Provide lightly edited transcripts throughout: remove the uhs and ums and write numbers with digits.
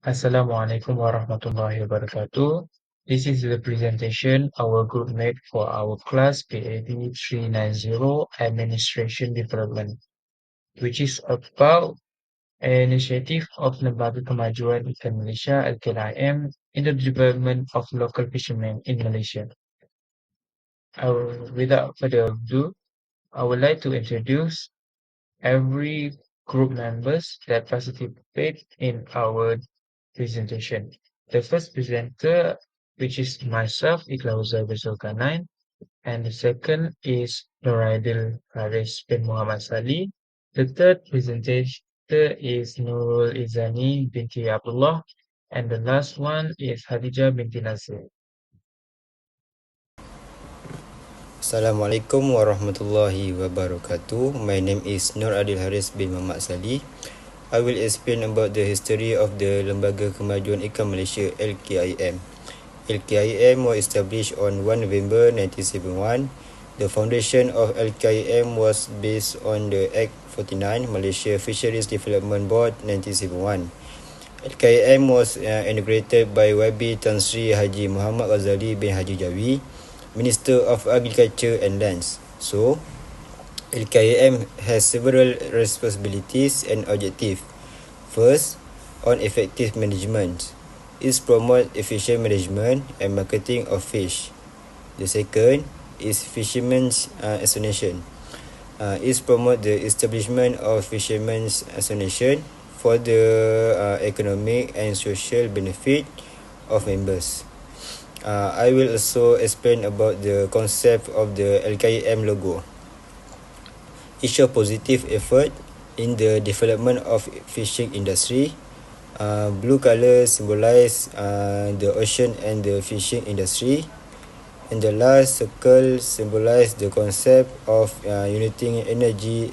Assalamualaikum warahmatullahi wabarakatuh. This is the presentation our group made for our class PAD 390 Administration Development, which is about an initiative of Lembaga Kemajuan Ikan Malaysia (LKIM) in the development of local fishermen in Malaysia. Without further ado, I would like to introduce every group members that participate in our presentation. The first presenter, which is myself, Iqlauza Zulkarnain, and the second is Noraidil Haris bin Muhammad Sali. The third presenter is Nurul Izani binti Abdullah, and the last one is Hadijah binti Nasir. Assalamualaikum warahmatullahi wabarakatuh. My name is Nur Adil Haris bin Muhammad Sali. I will explain about the history of the Lembaga Kemajuan Ikan Malaysia (LKIM). LKIM was established on 1 November 1971. The foundation of LKIM was based on the Act 49 Malaysia Fisheries Development Board 1971. LKIM was inaugurated by YB Tan Sri Haji Muhammad Ghazali bin Haji Jawi, Minister of Agriculture and Lands. So, LKIM has several responsibilities and objectives. First, on effective management, is promote efficient management and marketing of fish. The second is Fishermen's Association. Is promote the establishment of Fishermen's Association for the economic and social benefit of members. I will also explain about the concept of the LKIM logo. It shows positive effort in the development of fishing industry. Blue color symbolize the ocean and the fishing industry. And the last circle symbolize the concept of uniting energy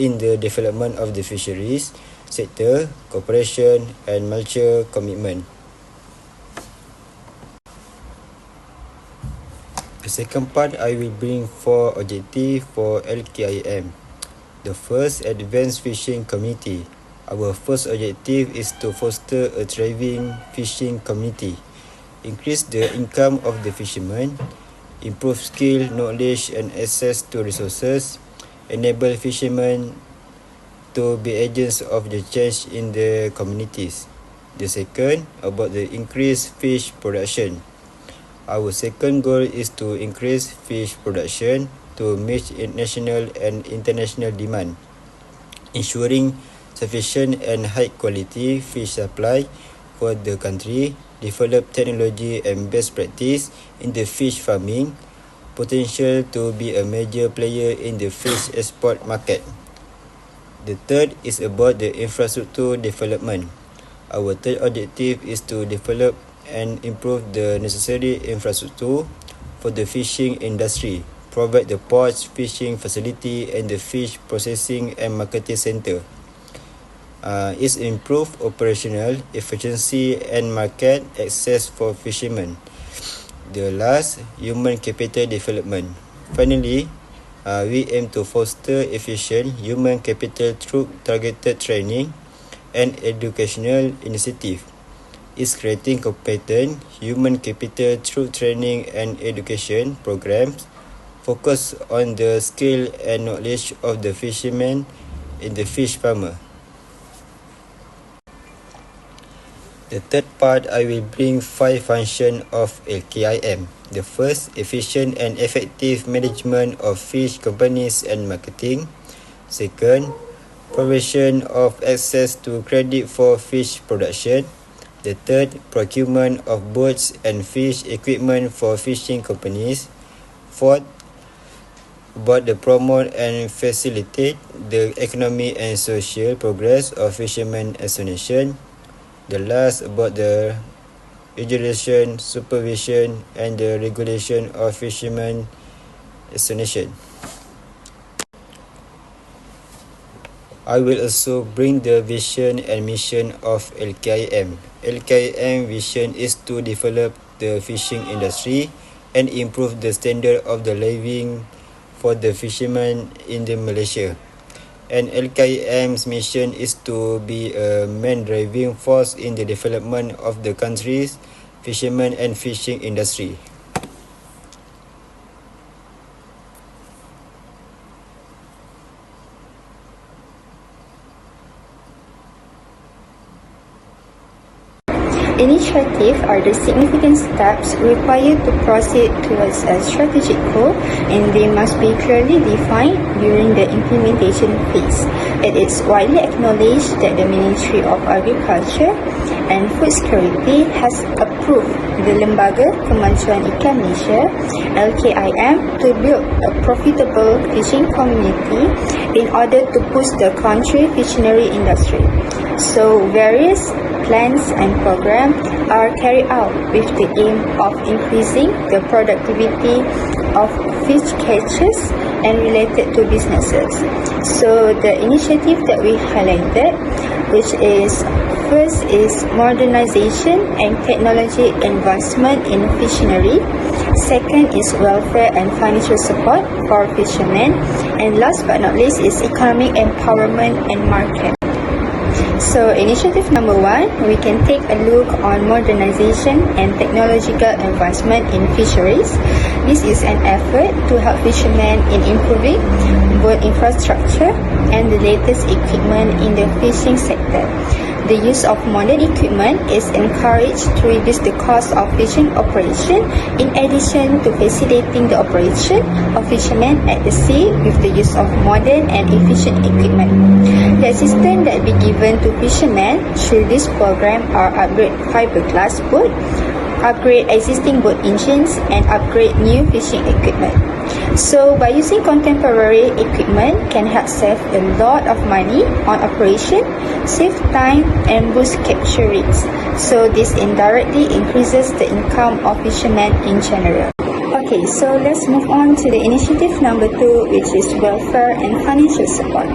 in the development of the fisheries sector, cooperation and mutual commitment. The second part, I will bring 4 objectives for LKIM. The first, advanced fishing community. Our first objective is to foster a thriving fishing community, increase the income of the fishermen, improve skill, knowledge and access to resources, enable fishermen to be agents of the change in the communities. The second, about the increased fish production. Our second goal is to increase fish production to meet national and international demand, ensuring sufficient and high quality fish supply for the country, develop technology and best practice in the fish farming, potential to be a major player in the fish export market. The third is about the infrastructure development. Our third objective is to develop and improve the necessary infrastructure for the fishing industry, provide the ports, fishing facility and the fish processing and marketing center. Is improve operational efficiency and market access for fishermen. The last, human capital development. Finally, we aim to foster efficient human capital through targeted training and educational initiative. Is creating competent human capital through training and education programs focus on the skill and knowledge of the fishermen and the fish farmer. The third part, I will bring 5 functions of LKIM. The first, efficient and effective management of fish companies and marketing. Second, provision of access to credit for fish production. The third, procurement of boats and fish equipment for fishing companies. Fourth, about the promote and facilitate the economic and social progress of fishermen association. The last, about the regulation, supervision and the regulation of fishermen association. I will also bring the vision and mission of LKIM. LKIM vision is to develop the fishing industry and improve the standard of the living for the fishermen in Malaysia. And LKM's mission is to be a main driving force in the development of the country's fishermen and fishing industry. Initiatives are the significant steps required to proceed towards a strategic goal, and they must be clearly defined during the implementation phase. It is widely acknowledged that the Ministry of Agriculture and Food Security has approved the Lembaga Kemajuan Ikan Malaysia (LKIM) to build a profitable fishing community in order to boost the country fishery industry. So various plans and programs are carried out with the aim of increasing the productivity of fish catches and related to businesses. So the initiative that we highlighted, which is first is modernization and technology advancement in fishery. Second is welfare and financial support for fishermen. And last but not least is economic empowerment and market. So initiative number 1, we can take a look on modernization and technological advancement in fisheries. This is an effort to help fishermen in improving both infrastructure and the latest equipment in the fishing sector. The use of modern equipment is encouraged to reduce the cost of fishing operation in addition to facilitating the operation of fishermen at the sea with the use of modern and efficient equipment. The assistance that be given to fishermen through this program are upgrade fiberglass boat, upgrade existing boat engines, and upgrade new fishing equipment. So by using contemporary equipment can help save a lot of money on operation, save time, and boost capture rates. So this indirectly increases the income of fishermen in general. Okay, so let's move on to the initiative number 2, which is welfare and financial support.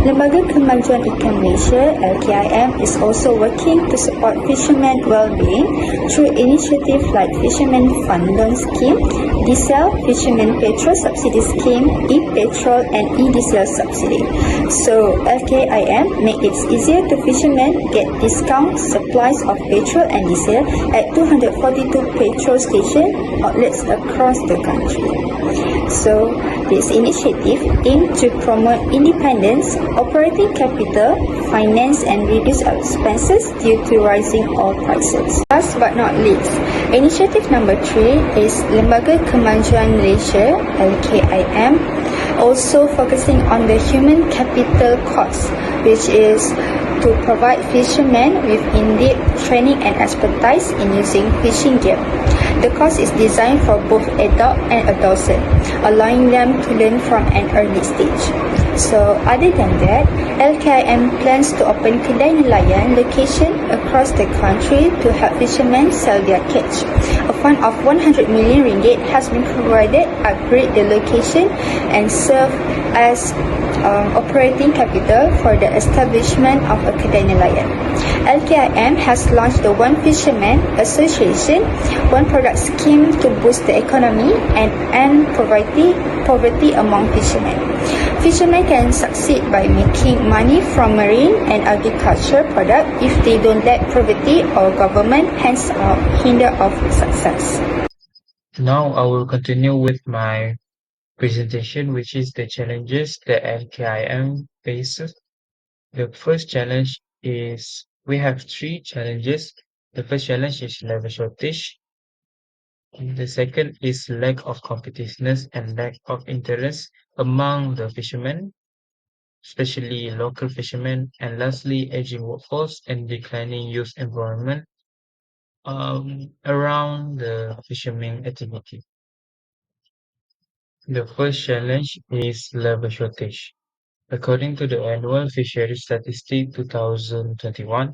Lembaga Kemajuan Ikan Malaysia (LKIM) is also working to support fishermen well-being through initiatives like Fishermen Fund Loan Scheme, diesel, Fishermen Petrol Subsidy Scheme, e-petrol, and e-diesel subsidy. So LKIM make it easier to fishermen get discount supplies of petrol and diesel at 242 petrol station outlets across the country. So this initiative aims to promote independence, operating capital, finance, and reduce expenses due to rising oil prices. Last but not least, initiative number 3 is Lembaga Kemajuan Malaysia (LKIM), also focusing on the human capital cost, which is to provide fishermen with in-depth training and expertise in using fishing gear. The course is designed for both adult and adolescent, allowing them to learn from an early stage. So other than that, LKIM plans to open kedai nelayan location across the country to help fishermen sell their catch. A fund of 100 million ringgit has been provided, upgrade the location, and serve as operating capital for the establishment of a kedai nelayan. LKIM has launched the One Fisherman Association, One Product Scheme to boost the economy and end poverty among fishermen. Fishermen can succeed by making money from marine and agriculture products if they don't let poverty or government hands out hinder of success. Now I will continue with my presentation, which is the challenges that LKIM faces. The first challenge is we have three challenges. The first challenge is labor shortage. The second is lack of competitiveness and lack of interest among the fishermen, especially local fishermen. And lastly, aging workforce and declining youth environment around the fishermen activity. The first challenge is labor shortage. According to the Annual Fishery Statistic 2021,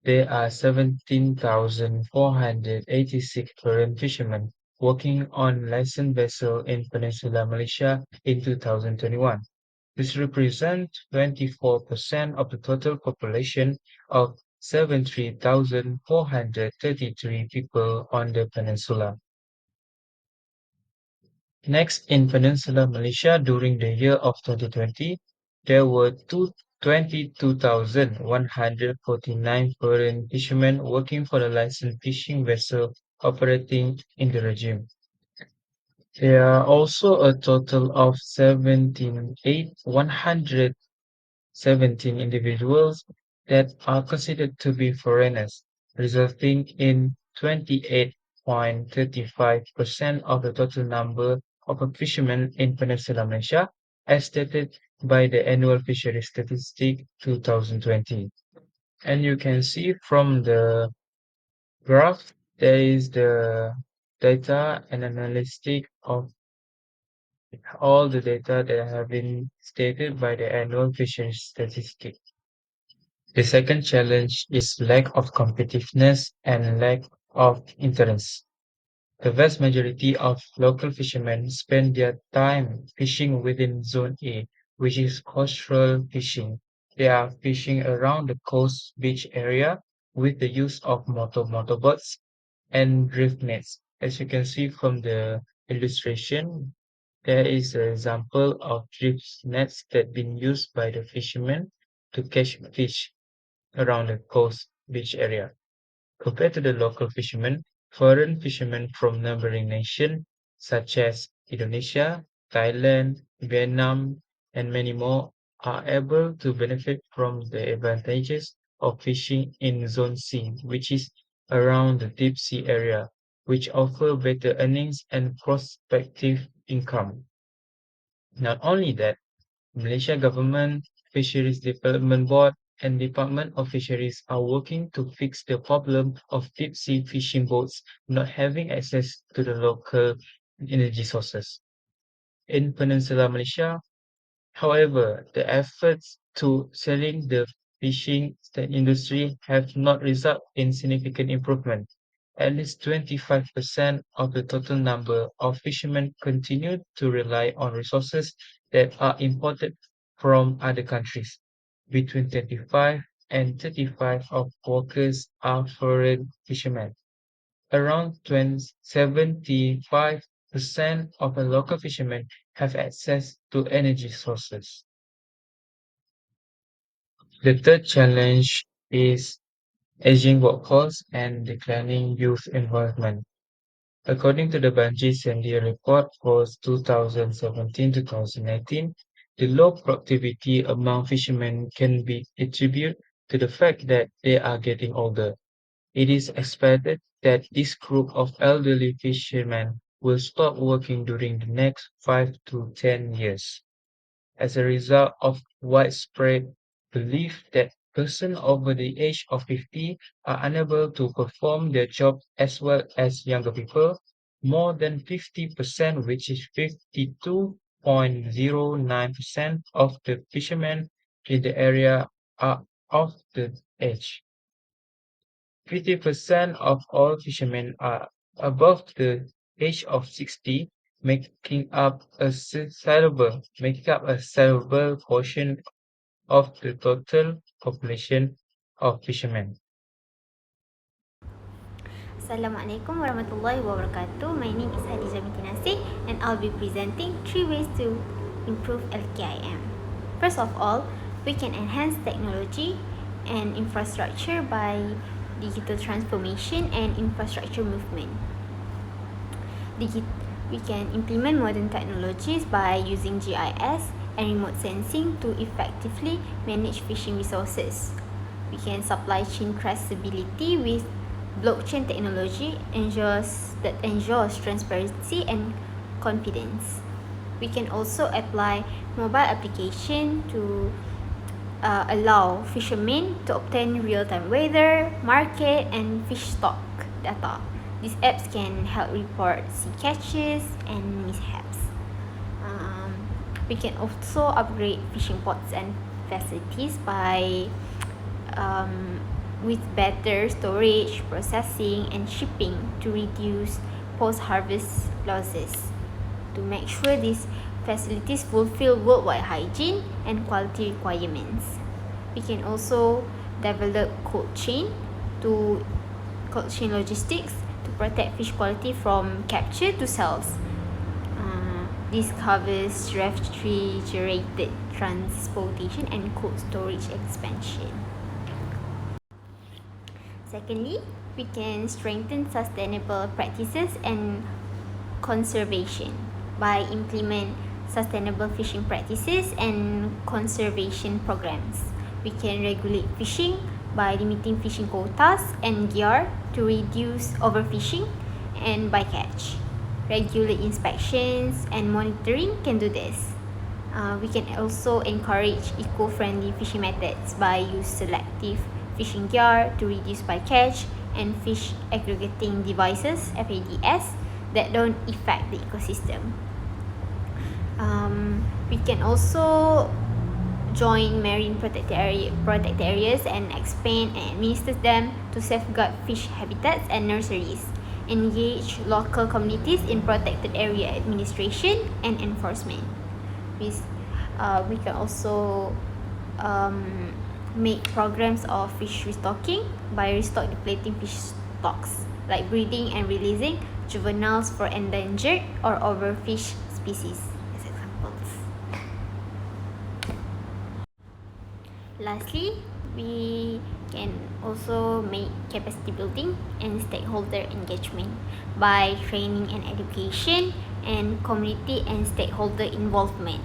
there are 17,486 foreign fishermen working on licensed vessels in Peninsular Malaysia in 2021. This represents 24% of the total population of 73,433 people on the peninsula. Next, in Peninsular Malaysia during the year of 2020, there were 22,149 foreign fishermen working for the licensed fishing vessel operating in the regime. There are also a total of 117 individuals that are considered to be foreigners, resulting in 28.35% of the total number of fishermen in Peninsular Malaysia, as stated by the Annual Fisheries Statistic 2020. And you can see from the graph, there is the data and analytic of all the data that have been stated by the Annual Fisheries Statistic. The second challenge is lack of competitiveness and lack of interest. The vast majority of local fishermen spend their time fishing within Zone A, which is coastal fishing. They are fishing around the coast beach area with the use of motorboats and drift nets. As you can see from the illustration, there is an example of drift nets that been used by the fishermen to catch fish around the coast beach area. Compared to the local fishermen, foreign fishermen from neighboring nations such as Indonesia, Thailand, Vietnam, and many more are able to benefit from the advantages of fishing in Zone C, which is around the deep sea area, which offer better earnings and prospective income. Not only that, Malaysia Government, Fisheries Development Board, and Department of Fisheries are working to fix the problem of deep-sea fishing boats not having access to the local energy sources. In Peninsular Malaysia, however, the efforts to selling the fishing industry have not resulted in significant improvement. At least 25% of the total number of fishermen continue to rely on resources that are imported from other countries. Between 25 and 35 of workers are foreign fishermen. Around 75% of the local fishermen have access to energy sources. The third challenge is aging workforce and declining youth involvement. According to the Banji Sandia report for 2017-2018, the low productivity among fishermen can be attributed to the fact that they are getting older. It is expected that this group of elderly fishermen will stop working during the next 5 to 10 years. As a result of widespread belief that persons over the age of 50 are unable to perform their job as well as younger people, more than 50%, which is 52.09% of the fishermen in the area are of the age. 50% of all fishermen are above the age of 60, making up a sizable portion of the total population of fishermen. Assalamualaikum warahmatullahi wabarakatuh. My name is Hadiza binti Nasir and I'll be presenting 3 ways to improve LKIM. First of all, we can enhance technology and infrastructure by digital transformation and infrastructure movement. We can implement modern technologies by using GIS and remote sensing to effectively manage fishing resources. We can supply chain traceability with blockchain technology ensures transparency and confidence. We can also apply mobile application to allow fishermen to obtain real-time weather, market, and fish stock data. These apps can help report sea catches and mishaps. We can also upgrade fishing pods and facilities by with better storage, processing, and shipping to reduce post-harvest losses. To make sure these facilities fulfill worldwide hygiene and quality requirements. We can also develop cold chain logistics to protect fish quality from capture to sales. This covers refrigerated transportation and cold storage expansion. Secondly, we can strengthen sustainable practices and conservation by implement sustainable fishing practices and conservation programs. We can regulate fishing by limiting fishing quotas and gear to reduce overfishing and bycatch. Regular inspections and monitoring can do this. We can also encourage eco-friendly fishing methods by use selective fishing gear to reduce bycatch and fish aggregating devices (FADS) that don't affect the ecosystem. We can also join marine protected areas and expand and administer them to safeguard fish habitats and nurseries. Engage local communities in protected area administration and enforcement. We can also make programs of fish restocking by restock depleting fish stocks, like breeding and releasing juveniles for endangered or overfished species as examples. Lastly, we can also make capacity building and stakeholder engagement by training and education and community and stakeholder involvement.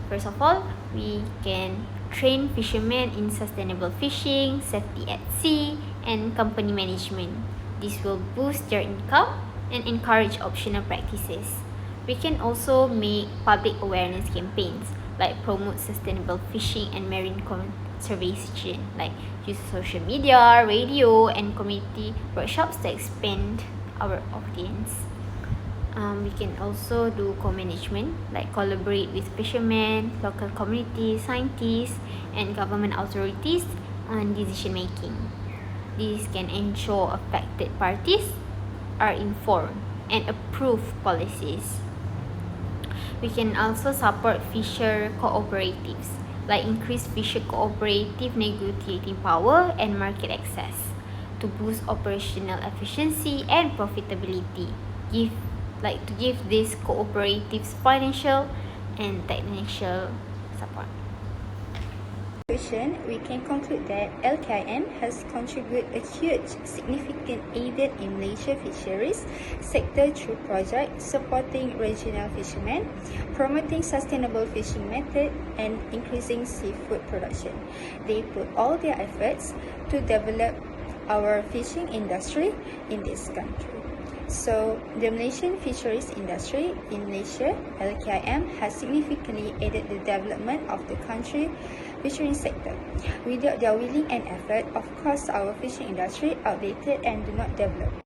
First of all, we can train fishermen in sustainable fishing, safety at sea, and company management. This will boost their income and encourage optional practices. We can also make public awareness campaigns like promote sustainable fishing and marine conservation, like use social media, radio, and community workshops to expand our audience. We can also do co-management, like collaborate with fishermen, local communities, scientists, and government authorities on decision making. This can ensure affected parties are informed and approve policies. We can also support fisher cooperatives, like increase fisher cooperative negotiating power and market access to boost operational efficiency and profitability. To give these cooperatives financial and technical support. We can conclude that LKM has contributed a huge, significant aided in Malaysia fisheries sector through projects supporting regional fishermen, promoting sustainable fishing method, and increasing seafood production. They put all their efforts to develop our fishing industry in this country. So, the Malaysian fisheries industry in Malaysia, LKM, has significantly aided the development of the country fisheries sector. Without their willing and effort, of course, our fishing industry outdated and do not develop.